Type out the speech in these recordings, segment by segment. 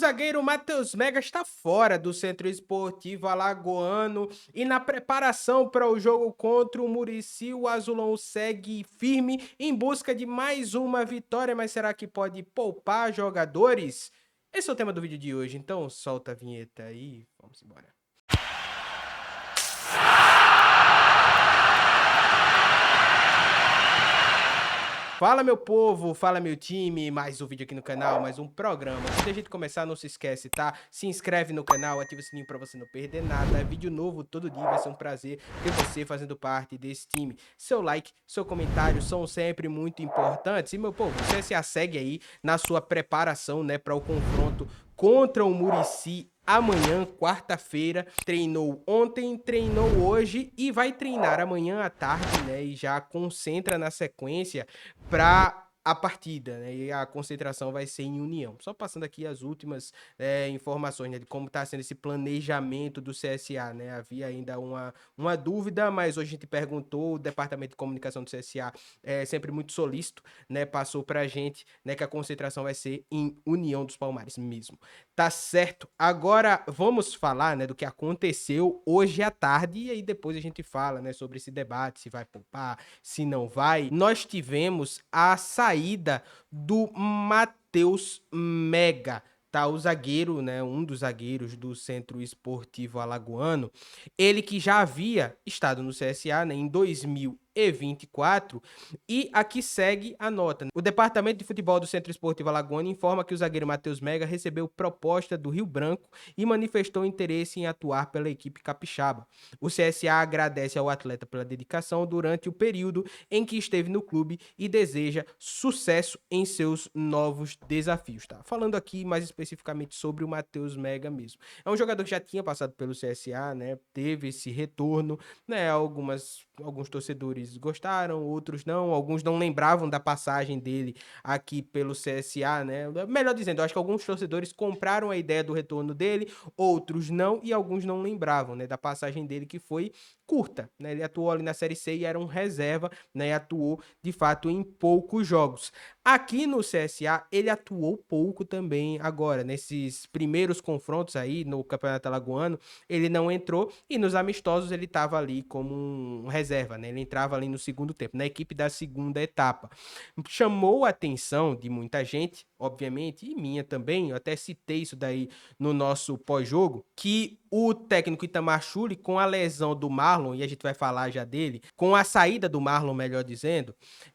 O zagueiro Matheus Mega está fora do Centro Esportivo Alagoano e na preparação para o jogo contra o Murici, o Azulão segue firme em busca de mais uma vitória, mas será que pode poupar jogadores? Esse é o tema do vídeo de hoje, então solta a vinheta aí, vamos embora. Fala meu povo, fala meu time, mais um vídeo aqui no canal, mais um programa. Antes da gente começar, não se esquece, tá? Se inscreve no canal, ativa o sininho pra você não perder nada. Vídeo novo todo dia, vai ser um prazer ter você fazendo parte desse time. Seu like, seu comentário são sempre muito importantes. E meu povo, você se segue aí na sua preparação, né, para o confronto contra o Murici amanhã, quarta-feira. Treinou ontem, treinou hoje e vai treinar amanhã à tarde, né? E já concentra na sequência para a partida, né? E a concentração vai ser em União. Só passando aqui as últimas informações, né, de como está sendo esse planejamento do CSA, né? Havia ainda uma dúvida, mas hoje a gente perguntou, o Departamento de Comunicação do CSA é sempre muito solícito, né? Passou para a gente, né, que a concentração vai ser em União dos Palmares mesmo. Tá certo. Agora vamos falar, né, do que aconteceu hoje à tarde e aí depois a gente fala, né, sobre esse debate, se vai poupar, se não vai. Nós tivemos a saída do Matheus Mega, tá? O zagueiro, né, um dos zagueiros do Centro Esportivo Alagoano, ele que já havia estado no CSA, né, em 2024, e aqui segue a nota. O Departamento de Futebol do Centro Esportivo Alagoano informa que o zagueiro Matheus Mega recebeu proposta do Rio Branco e manifestou interesse em atuar pela equipe capixaba. O CSA agradece ao atleta pela dedicação durante o período em que esteve no clube e deseja sucesso em seus novos desafios. Tá? Falando aqui mais especificamente sobre o Matheus Mega mesmo. É um jogador que já tinha passado pelo CSA, né? Teve esse retorno, né? Alguns torcedores gostaram, outros não. Alguns não lembravam da passagem dele aqui pelo CSA, né? Melhor dizendo, eu acho que alguns torcedores compraram a ideia do retorno dele, outros não, e alguns não lembravam, né, da passagem dele que foi curta, né? Ele atuou ali na Série C e era um reserva, né? E atuou de fato em poucos jogos. Aqui no CSA ele atuou pouco também agora, nesses primeiros confrontos aí no Campeonato Alagoano, ele não entrou e nos amistosos ele estava ali como um reserva, né? Ele entrava ali no segundo tempo, na equipe da segunda etapa. Chamou a atenção de muita gente, obviamente, e minha também, eu até citei isso daí no nosso pós-jogo, que o técnico Itamar Schulli, com a lesão do Marlon, e a gente vai falar já dele, com a saída do Marlon, melhor dizendo,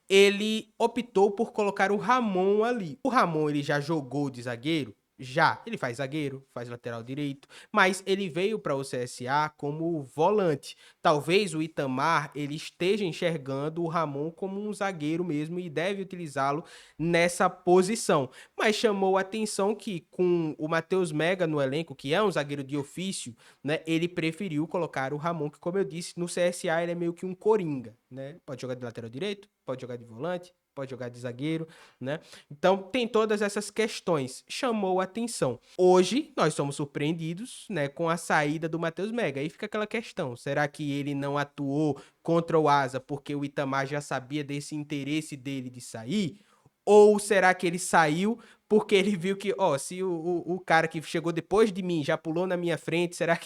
ele optou por colocar o Ramon ali. O Ramon, ele já jogou de zagueiro? Já. Ele faz zagueiro, faz lateral direito, mas ele veio para o CSA como volante. Talvez o Itamar ele esteja enxergando o Ramon como um zagueiro mesmo e deve utilizá-lo nessa posição. Mas chamou a atenção que com o Matheus Mega no elenco, que é um zagueiro de ofício, né, ele preferiu colocar o Ramon, que como eu disse, no CSA ele é meio que um coringa, né? Pode jogar de lateral direito, pode jogar de volante, pode jogar de zagueiro, né? Então tem todas essas questões. Chamou a atenção. Hoje nós somos surpreendidos, né, com a saída do Matheus Mega. Aí fica aquela questão: será que ele não atuou contra o Asa porque o Itamar já sabia desse interesse dele de sair? Ou será que ele saiu porque ele viu que, ó, se o cara que chegou depois de mim já pulou na minha frente, será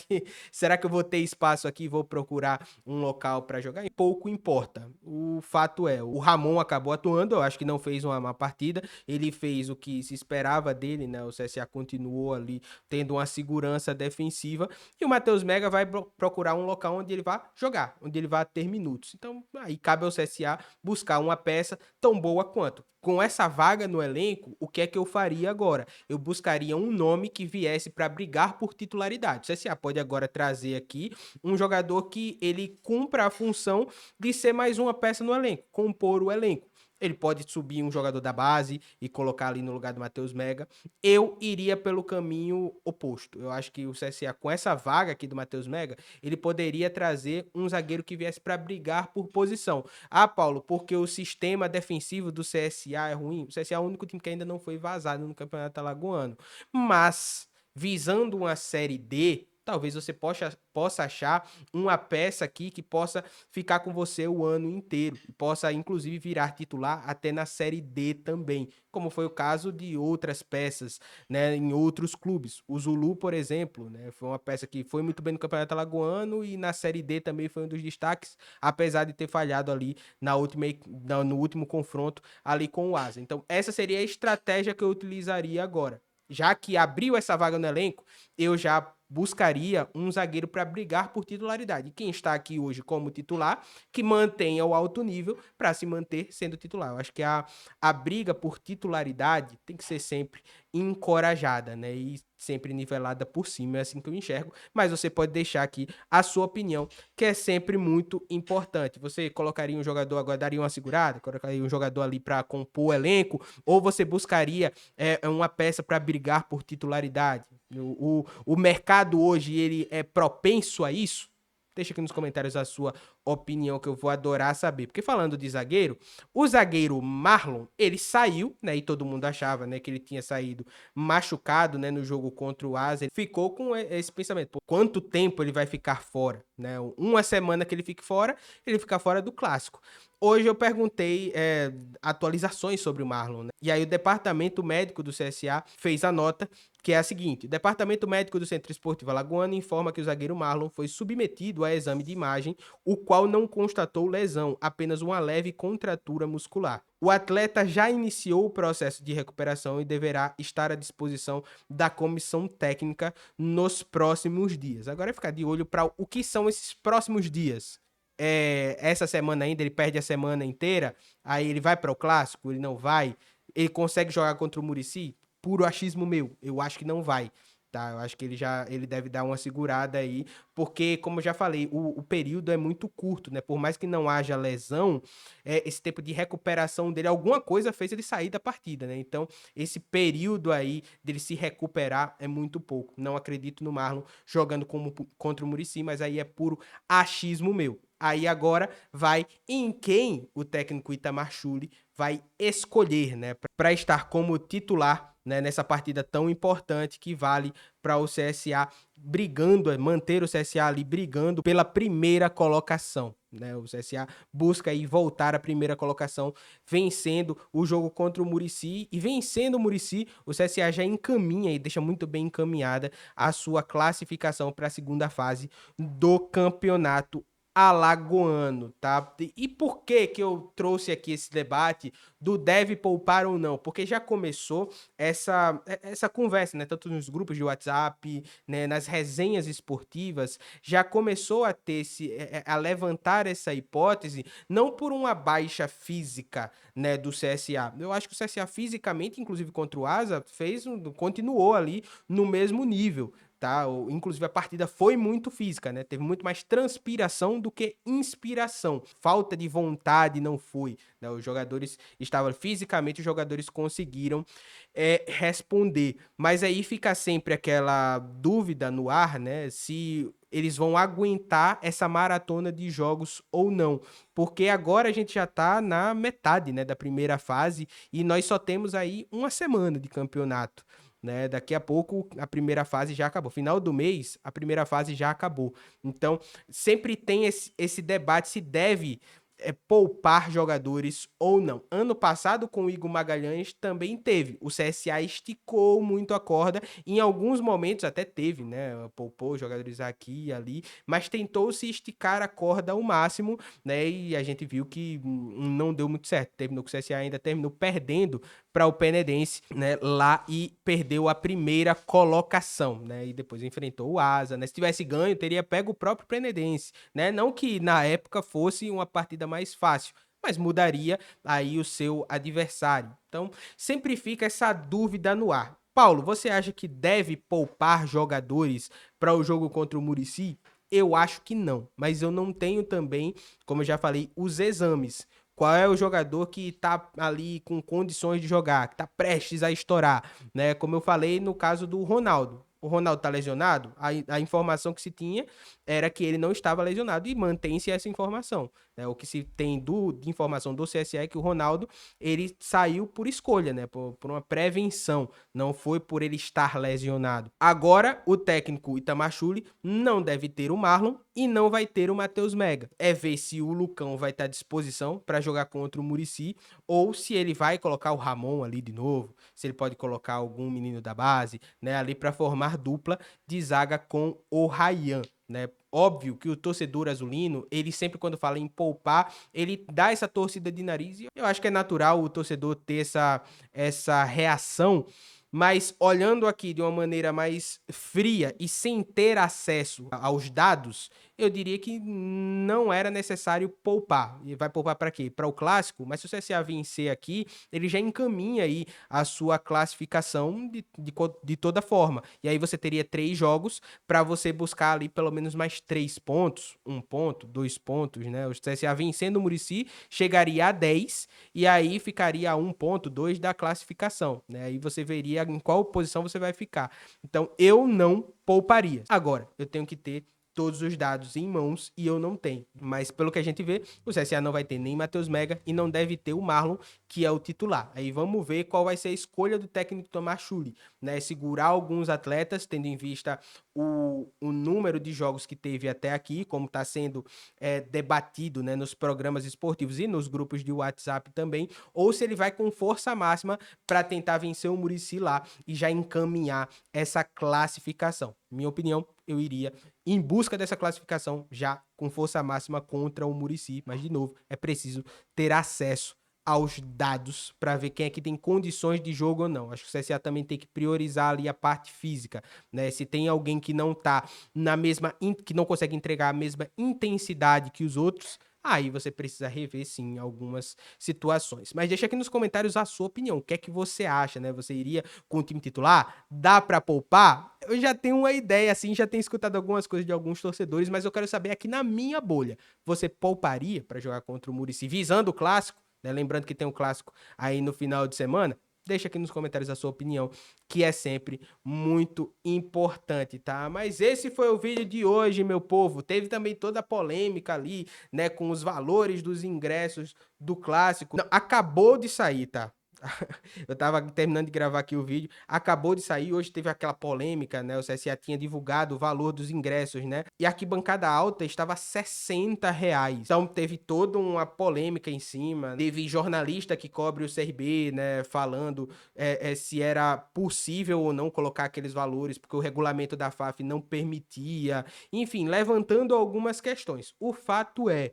que eu vou ter espaço aqui e vou procurar um local para jogar? E pouco importa. O fato é, o Ramon acabou atuando, eu acho que não fez uma má partida, ele fez o que se esperava dele, né? O CSA continuou ali tendo uma segurança defensiva e o Matheus Mega vai procurar um local onde ele vai jogar, onde ele vai ter minutos. Então, aí cabe ao CSA buscar uma peça tão boa quanto. Com essa vaga no elenco, o que é que eu faria agora? Eu buscaria um nome que viesse para brigar por titularidade. O CSA pode agora trazer aqui um jogador que ele cumpra a função de ser mais uma peça no elenco, compor o elenco. Ele pode subir um jogador da base e colocar ali no lugar do Matheus Mega. Eu iria pelo caminho oposto. Eu acho que o CSA, com essa vaga aqui do Matheus Mega, ele poderia trazer um zagueiro que viesse para brigar por posição. Ah, Paulo, porque o sistema defensivo do CSA é ruim. O CSA é o único time que ainda não foi vazado no Campeonato Alagoano. Mas, visando uma Série D, talvez você possa achar uma peça aqui que possa ficar com você o ano inteiro, e possa inclusive virar titular até na Série D também, como foi o caso de outras peças, né, em outros clubes. O Zulu, por exemplo, né, foi uma peça que foi muito bem no Campeonato Alagoano e na Série D também foi um dos destaques, apesar de ter falhado ali no último confronto ali com o Asa. Então, essa seria a estratégia que eu utilizaria agora. Já que abriu essa vaga no elenco, eu já buscaria um zagueiro para brigar por titularidade. E quem está aqui hoje como titular, que mantenha o alto nível para se manter sendo titular. Eu acho que a briga por titularidade tem que ser sempre encorajada, né? E sempre nivelada por cima, é assim que eu enxergo. Mas você pode deixar aqui a sua opinião, que é sempre muito importante. Você colocaria um jogador agora, daria uma segurada, colocaria um jogador ali para compor o elenco, ou você buscaria uma peça para brigar por titularidade? O mercado hoje, ele é propenso a isso? Deixa aqui nos comentários a sua opinião, que eu vou adorar saber. Porque falando de zagueiro, o zagueiro Marlon, ele saiu, né? E todo mundo achava, né, que ele tinha saído machucado, né, no jogo contra o Asa. Ele ficou com esse pensamento: por quanto tempo ele vai ficar fora, né? Uma semana que ele fique fora, ele fica fora do clássico. Hoje eu perguntei atualizações sobre o Marlon, né? E aí o departamento médico do CSA fez a nota, que é a seguinte: o departamento médico do Centro Esportivo Alagoano informa que o zagueiro Marlon foi submetido a exame de imagem, o qual não constatou lesão, apenas uma leve contratura muscular. O atleta já iniciou o processo de recuperação e deverá estar à disposição da comissão técnica nos próximos dias. Agora é ficar de olho para o que são esses próximos dias. Essa semana ainda, ele perde a semana inteira, aí ele vai para o clássico, ele não vai, ele consegue jogar contra o Muricy? Puro achismo meu, eu acho que não vai, tá? Eu acho que ele deve dar uma segurada aí, porque, como eu já falei, o período é muito curto, né? Por mais que não haja lesão, esse tempo de recuperação dele, alguma coisa fez ele sair da partida, né? Então, esse período aí dele se recuperar é muito pouco. Não acredito no Marlon jogando contra o Muricy, mas aí é puro achismo meu. Aí agora vai em quem o técnico Itamar Schulli vai escolher, né, para estar como titular, né, nessa partida tão importante que vale para o CSA brigando, manter o CSA ali brigando pela primeira colocação, né? O CSA busca aí voltar à primeira colocação, vencendo o jogo contra o Muricy, e vencendo o Muricy, o CSA já encaminha e deixa muito bem encaminhada a sua classificação para a segunda fase do campeonato alagoano, tá? E por que que eu trouxe aqui esse debate do deve poupar ou não? Porque já começou essa conversa, né? Tanto nos grupos de WhatsApp, né? Nas resenhas esportivas, já começou a ter a levantar essa hipótese, não por uma baixa física, né, do CSA. Eu acho que o CSA fisicamente, inclusive contra o Asa, continuou ali no mesmo nível, tá? Inclusive a partida foi muito física, né? Teve muito mais transpiração do que inspiração. Falta de vontade não foi, né? Os jogadores estavam fisicamente, os jogadores conseguiram responder. Mas aí fica sempre aquela dúvida no ar, né? Se eles vão aguentar essa maratona de jogos ou não. Porque agora a gente já tá na metade, né, da primeira fase e nós só temos aí uma semana de campeonato, né? Daqui a pouco a primeira fase já acabou. Final do mês, a primeira fase já acabou. Então, sempre tem esse debate se deve poupar jogadores ou não. Ano passado, com o Igor Magalhães, também teve. O CSA esticou muito a corda. Em alguns momentos até teve, né? Poupou jogadores aqui e ali, mas tentou se esticar a corda ao máximo, né? E a gente viu que não deu muito certo. Terminou que o CSA ainda terminou perdendo para o Penedense, né, lá, e perdeu a primeira colocação, né, e depois enfrentou o Asa, né, se tivesse ganho teria pego o próprio Penedense, né, não que na época fosse uma partida mais fácil, mas mudaria aí o seu adversário. Então, sempre fica essa dúvida no ar. Paulo, você acha que deve poupar jogadores para o jogo contra o Muricy? Eu acho que não, mas eu não tenho também, como eu já falei, os exames. Qual é o jogador que tá ali com condições de jogar, que tá prestes a estourar, né? Como eu falei no caso do Ronaldo. O Ronaldo tá lesionado? A informação que se tinha era que ele não estava lesionado e mantém-se essa informação, né? O que se tem de informação do CSA é que o Ronaldo, ele saiu por escolha, né? Por uma prevenção, não foi por ele estar lesionado. Agora, o técnico Itamar Schulli não deve ter o Marlon e não vai ter o Matheus Mega. É ver se o Lucão vai estar à disposição para jogar contra o Muricy ou se ele vai colocar o Ramon ali de novo, se ele pode colocar algum menino da base, né, ali para formar dupla de zaga com o Ryan, né? Óbvio que o torcedor azulino, ele sempre quando fala em poupar, ele dá essa torcida de nariz e eu acho que é natural o torcedor ter essa reação, mas olhando aqui de uma maneira mais fria e sem ter acesso aos dados, eu diria que não era necessário poupar. E vai poupar para quê? Para o clássico? Mas se o CSA vencer aqui, ele já encaminha aí a sua classificação de toda forma. E aí você teria 3 jogos para você buscar ali pelo menos mais 3 pontos, 1 ponto, 2 pontos, né? O CSA vencendo o Muricy chegaria a 10 e aí ficaria a 1 ponto, 2 da classificação, né? Aí você veria em qual posição você vai ficar. Então eu não pouparia. Agora, eu tenho que ter todos os dados em mãos e eu não tenho. Mas pelo que a gente vê, o CSA não vai ter nem Matheus Mega e não deve ter o Marlon, que é o titular. Aí vamos ver qual vai ser a escolha do técnico Tomás Schulli, né? Segurar alguns atletas, tendo em vista o número de jogos que teve até aqui, como está sendo debatido, né, nos programas esportivos e nos grupos de WhatsApp também, ou se ele vai com força máxima para tentar vencer o Muricy lá e já encaminhar essa classificação. Minha opinião, eu iria em busca dessa classificação já com força máxima contra o Muricy, mas de novo, é preciso ter acesso aos dados para ver quem é que tem condições de jogo ou não. Acho que o CSA também tem que priorizar ali a parte física, né? Se tem alguém que não tá na mesma, que não consegue entregar a mesma intensidade que os outros, aí você precisa rever sim algumas situações. Mas deixa aqui nos comentários a sua opinião. O que é que você acha, né? Você iria com o time titular? Dá para poupar? Eu já tenho uma ideia assim, já tenho escutado algumas coisas de alguns torcedores, mas eu quero saber aqui na minha bolha. Você pouparia para jogar contra o Muricy visando o clássico? Né? Lembrando que tem um clássico aí no final de semana. Deixa aqui nos comentários a sua opinião, que é sempre muito importante, tá? Mas esse foi o vídeo de hoje, meu povo. Teve também toda a polêmica ali, né, com os valores dos ingressos do clássico. Não, acabou de sair, tá? Eu tava terminando de gravar aqui o vídeo, acabou de sair, hoje teve aquela polêmica, né? O CSA tinha divulgado o valor dos ingressos, né? E a arquibancada alta estava R$ 60. Então teve toda uma polêmica em cima. Teve jornalista que cobre o CRB, né? Falando se era possível ou não colocar aqueles valores, porque o regulamento da FAF não permitia. Enfim, levantando algumas questões. O fato é,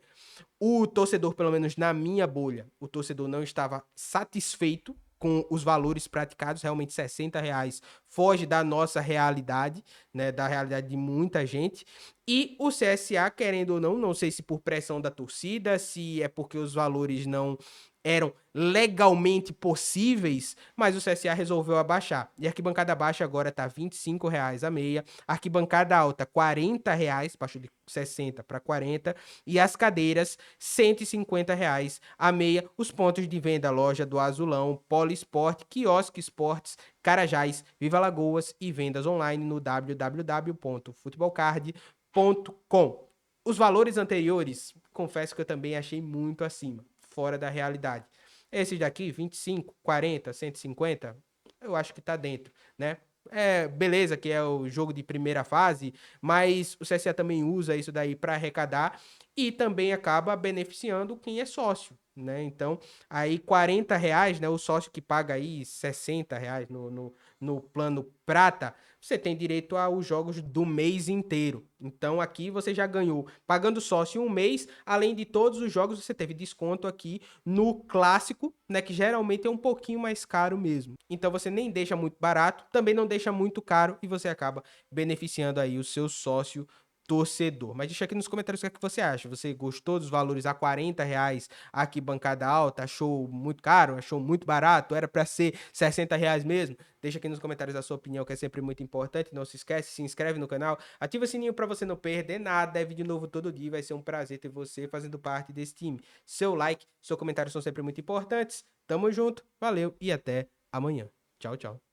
o torcedor, pelo menos na minha bolha, o torcedor não estava satisfeito com os valores praticados, realmente R$ 60 foge da nossa realidade, né, da realidade de muita gente, e o CSA, querendo ou não, não sei se por pressão da torcida, se é porque os valores não eram legalmente possíveis, mas o CSA resolveu abaixar. E a arquibancada baixa agora tá R$ 25 a meia, a arquibancada alta R$ 40, baixou de 60 para 40, e as cadeiras R$ 150 a meia. Os pontos de venda, loja do Azulão, Poliesporte, Quiosque Esportes, Carajás, Viva Lagoas e vendas online no www.futebolcard.com. Os valores anteriores, confesso que eu também achei muito acima, fora da realidade. Esses daqui, 25, 40, 150, eu acho que tá dentro, né? Beleza que é o jogo de primeira fase, mas o CSA também usa isso daí para arrecadar e também acaba beneficiando quem é sócio, né? Então, aí R$ 40, né? O sócio que paga aí R$ 60 no plano prata, você tem direito aos jogos do mês inteiro. Então, aqui você já ganhou, pagando sócio um mês, além de todos os jogos, você teve desconto aqui no clássico, né? Que geralmente é um pouquinho mais caro mesmo. Então, você nem deixa muito barato, também não deixa muito caro e você acaba beneficiando aí o seu sócio torcedor. Mas deixa aqui nos comentários o que é que você acha. Você gostou dos valores a R$ 40 aqui bancada alta? Achou muito caro? Achou muito barato? Era para ser R$ 60 mesmo? Deixa aqui nos comentários a sua opinião, que é sempre muito importante. Não se esquece, se inscreve no canal, ativa o sininho para você não perder nada. É vídeo novo todo dia, vai ser um prazer ter você fazendo parte desse time. Seu like, seu comentário são sempre muito importantes. Tamo junto, valeu e até amanhã. Tchau, tchau.